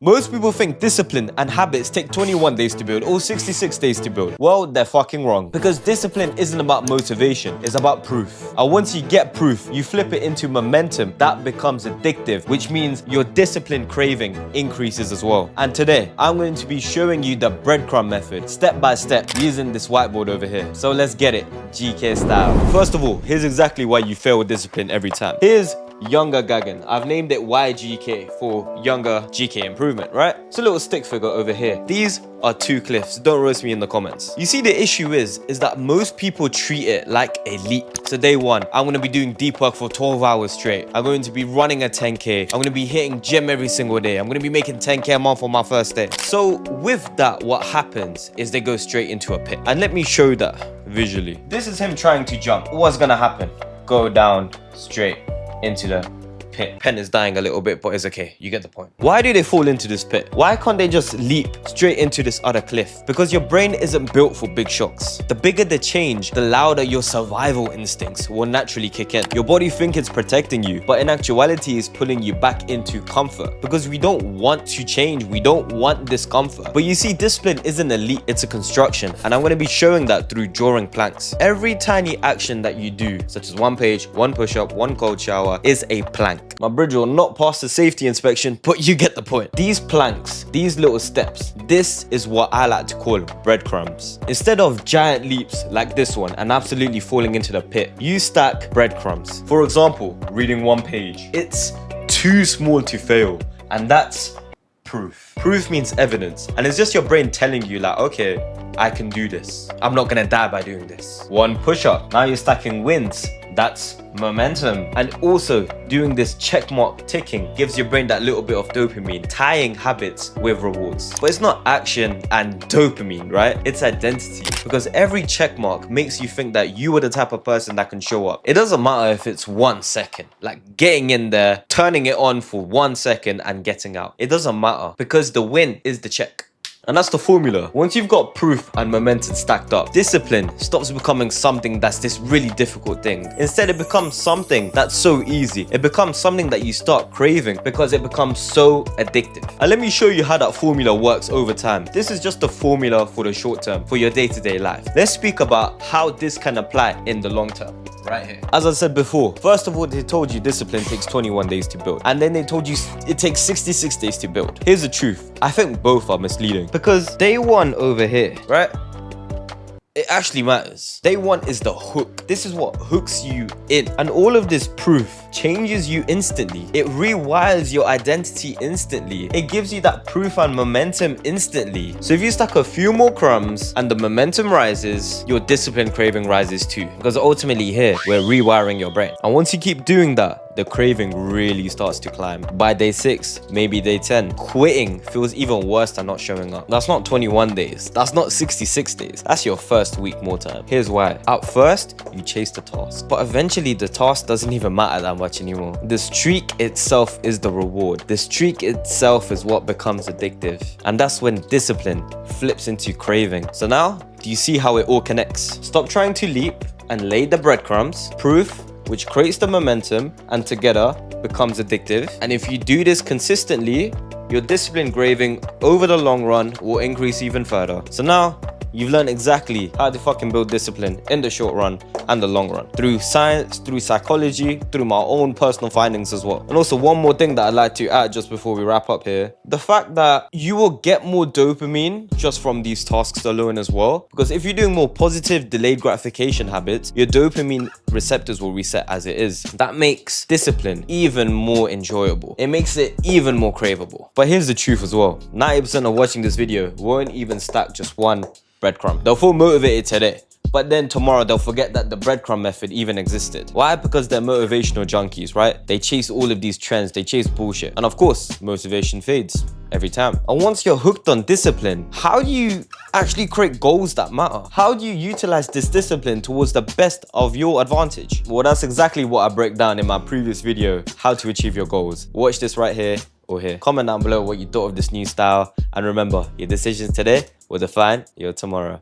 Most people think discipline and habits take 21 days to build or 66 days to build. Well, they're fucking wrong. Because discipline isn't about motivation, it's about proof. And once you get proof, you flip it into momentum that becomes addictive, which means your discipline craving increases as well. And today, I'm going to be showing you the breadcrumb method, step by step, using this whiteboard over here. So let's get it, GK style. First of all, here's exactly why you fail with discipline every time. Here's 𝐬𝐮𝐬𝐫𝐞. I've named it YGK for younger GK improvement, right? It's a little stick figure over here. These are 2 cliffs. Don't roast me in the comments. You see, the issue is that most people treat it like a leap. So day 1, I'm going to be doing deep work for 12 hours straight. I'm going to be running a 10K. I'm going to be hitting gym every single day. I'm going to be making 10K a month on my first day. So with that, what happens is they go straight into a pit. And let me show that visually. This is him trying to jump. What's going to happen? Go down straight into the pit. Pen is dying a little bit, but it's okay. You get the point. Why do they fall into this pit? Why can't they just leap straight into this other cliff? Because your brain isn't built for big shocks. The bigger the change, the louder your survival instincts will naturally kick in. Your body thinks it's protecting you, but in actuality is pulling you back into comfort. Because we don't want to change. We don't want discomfort. But you see, discipline isn't a leap, it's a construction. And I'm going to be showing that through drawing planks. Every tiny action that you do, such as 1 page, 1 push-up, 1 cold shower, is a plank. My bridge will not pass the safety inspection, but you get the point. These planks, these little steps, this is what I like to call breadcrumbs. Instead of giant leaps like this one and absolutely falling into the pit, you stack breadcrumbs. For example, reading 1 page. It's too small to fail, and that's proof. Proof means evidence, and it's just your brain telling you like, okay, I can do this. I'm not gonna die by doing this. 1 push-up. Now you're stacking wins. That's momentum. And also doing this checkmark ticking gives your brain that little bit of dopamine, tying habits with rewards. But it's not action and dopamine, right? It's identity. Because every checkmark makes you think that you are the type of person that can show up. It doesn't matter if it's 1 second, like getting in there, turning it on for 1 second and getting out. It doesn't matter because the win is the check. And that's the formula. Once you've got proof and momentum stacked up, discipline stops becoming something that's this really difficult thing. Instead, it becomes something that's so easy. It becomes something that you start craving because it becomes so addictive. And let me show you how that formula works over time. This is just the formula for the short term, for your day-to-day life. Let's speak about how this can apply in the long term. Right here. As I said before, first of all, they told you discipline takes 21 days to build. And then they told you it takes 66 days to build. Here's the truth. I think both are misleading. Because day 1 over here, right? It actually matters. Day 1 is the hook. This is what hooks you in. And all of this proof changes you instantly. It rewires your identity instantly. It gives you that proof and momentum instantly. So if you stack a few more crumbs and the momentum rises, your discipline craving rises too. Because ultimately here, we're rewiring your brain. And once you keep doing that, the craving really starts to climb. By day 6, maybe day 10, quitting feels even worse than not showing up. That's not 21 days. That's not 66 days. That's your first week more time. Here's why. At first, you chase the task. But eventually, the task doesn't even matter that much anymore. The streak itself is the reward. The streak itself is what becomes addictive. And that's when discipline flips into craving. So now, do you see how it all connects? Stop trying to leap and lay the breadcrumbs. Proof, which creates the momentum and together becomes addictive. And if you do this consistently, your discipline craving over the long run will increase even further. So now you've learned exactly how to fucking build discipline in the short run and the long run. Through science, through psychology, through my own personal findings as well. And also one more thing that I'd like to add just before we wrap up here. The fact that you will get more dopamine just from these tasks alone as well. Because if you're doing more positive delayed gratification habits, your dopamine receptors will reset as it is. That makes discipline even more enjoyable. It makes it even more craveable. But here's the truth as well. 90% of watching this video won't even stack just 1 breadcrumb. They'll feel motivated today, but then tomorrow they'll forget that the breadcrumb method even existed. Why? Because they're motivational junkies, right? They chase all of these trends, they chase bullshit. And of course, motivation fades every time. And once you're hooked on discipline, how do you actually create goals that matter? How do you utilize this discipline towards the best of your advantage? Well, that's exactly what I break down in my previous video, how to achieve your goals. Watch this right here or here. Comment down below what you thought of this new style. And remember, your decisions today will define your tomorrow.